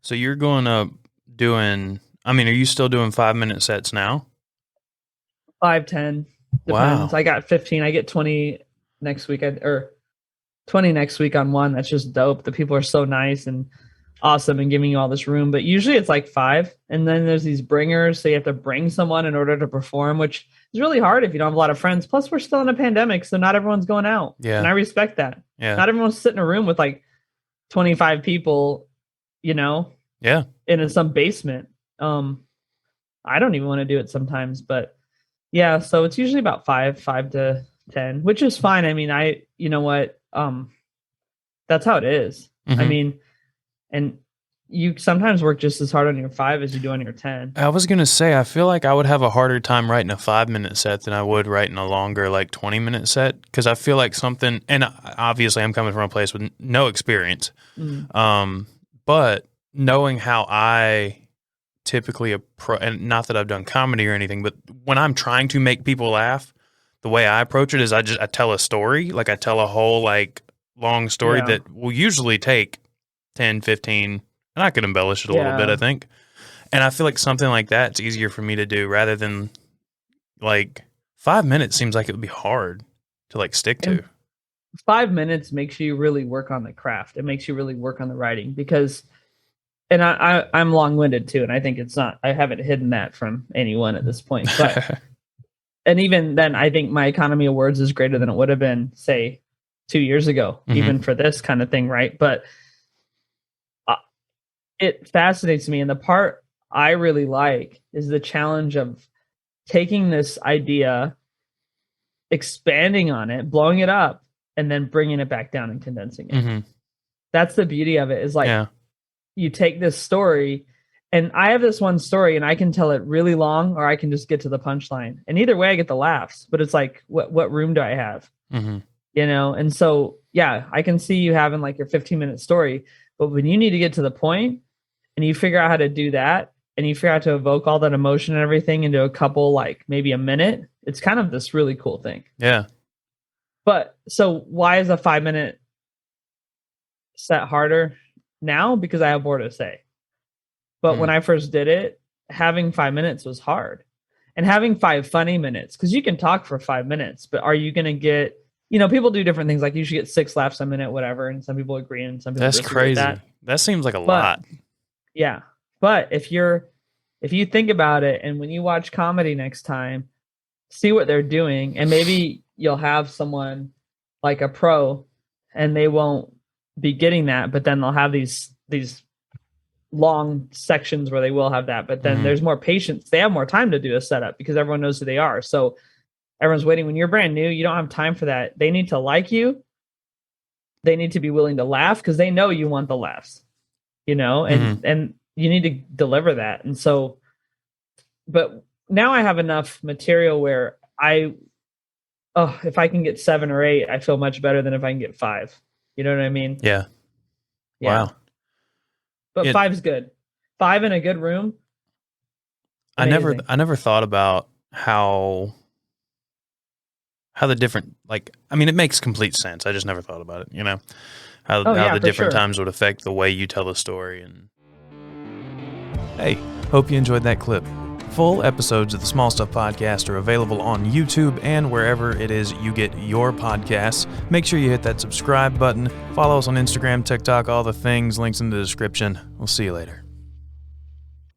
So you're going up doing, I mean, are you still doing 5-minute sets now? 5, 10, depends. Wow. I got 15. I get 20 next week, or 20 next week on one. That's just dope. The people are so nice and awesome and giving you all this room. But usually it's like 5, and then there's these bringers, so you have to bring someone in order to perform, which is really hard if you don't have a lot of friends. Plus, we're still in a pandemic, so not everyone's going out. Yeah. And I respect that. Yeah. Not everyone's sitting in a room with like 25 people, Yeah. in some basement. I don't even want to do it sometimes, but yeah, so it's usually about 5 to 10, which is fine. I mean, you know what? That's how it is. I Mhm. mean, and you sometimes work just as hard on your 5 as you do on your 10. I was going to say, I feel like I would have a harder time writing a 5-minute set than I would writing a longer, like 20-minute set. Because I feel like something, and obviously I'm coming from a place with no experience. But knowing how I typically and not that I've done comedy or anything, but when I'm trying to make people laugh, the way I approach it is I tell a story. Like I tell a whole like long story that will usually take 10, 15, and I could embellish it a little bit, I think. And I feel like something like that, it's easier for me to do rather than like 5 minutes seems like it would be hard to like stick to. And 5 minutes makes you really work on the craft. It makes you really work on the writing because, and I'm long-winded too. And I think I haven't hidden that from anyone at this point, but, and even then I think my economy of words is greater than it would have been, say 2 years ago, even for this kind of thing. Right. But it fascinates me. And the part I really like is the challenge of taking this idea, expanding on it, blowing it up, and then bringing it back down and condensing it. That's the beauty of it, is like you take this story, and I have this one story and I can tell it really long, or I can just get to the punchline. And either way I get the laughs, but it's like, what room do I have? And so, yeah, I can see you having like your 15-minute story, but when you need to get to the point and you figure out how to do that, and you figure out to evoke all that emotion and everything into a couple, like maybe a minute, it's kind of this really cool thing. Yeah. But so why is a 5-minute set harder now? Because I have more to say. But when I first did it, having 5 minutes was hard. And having 5 funny minutes, because you can talk for 5 minutes, but are you going to get, people do different things. Like you should get 6 laughs a minute, whatever. And some people agree and some people That's disagree crazy. with that. That seems like a lot. Yeah. But if you think about it, and when you watch comedy next time, see what they're doing, and maybe you'll have someone like a pro and they won't be getting that, but then they'll have these long sections where they will have that, but then there's more patience. They have more time to do a setup because everyone knows who they are. So everyone's waiting. When you're brand new, you don't have time for that. They need to like you. They need to be willing to laugh because they know you want the laughs, and you need to deliver that. And so, but now I have enough material where if I can get 7 or 8, I feel much better than if I can get 5. You know what I mean? Yeah. Wow. But 5 is good. 5 in a good room. Amazing. I never thought about how the different, like, I mean, it makes complete sense. I just never thought about it, how the different times would affect the way you tell the story. And hey, hope you enjoyed that clip. Full episodes of the Small Stuff Podcast are available on YouTube and wherever it is you get your podcasts. Make sure you hit that subscribe button. Follow us on Instagram, TikTok, all the things, links in the description. We'll see you later.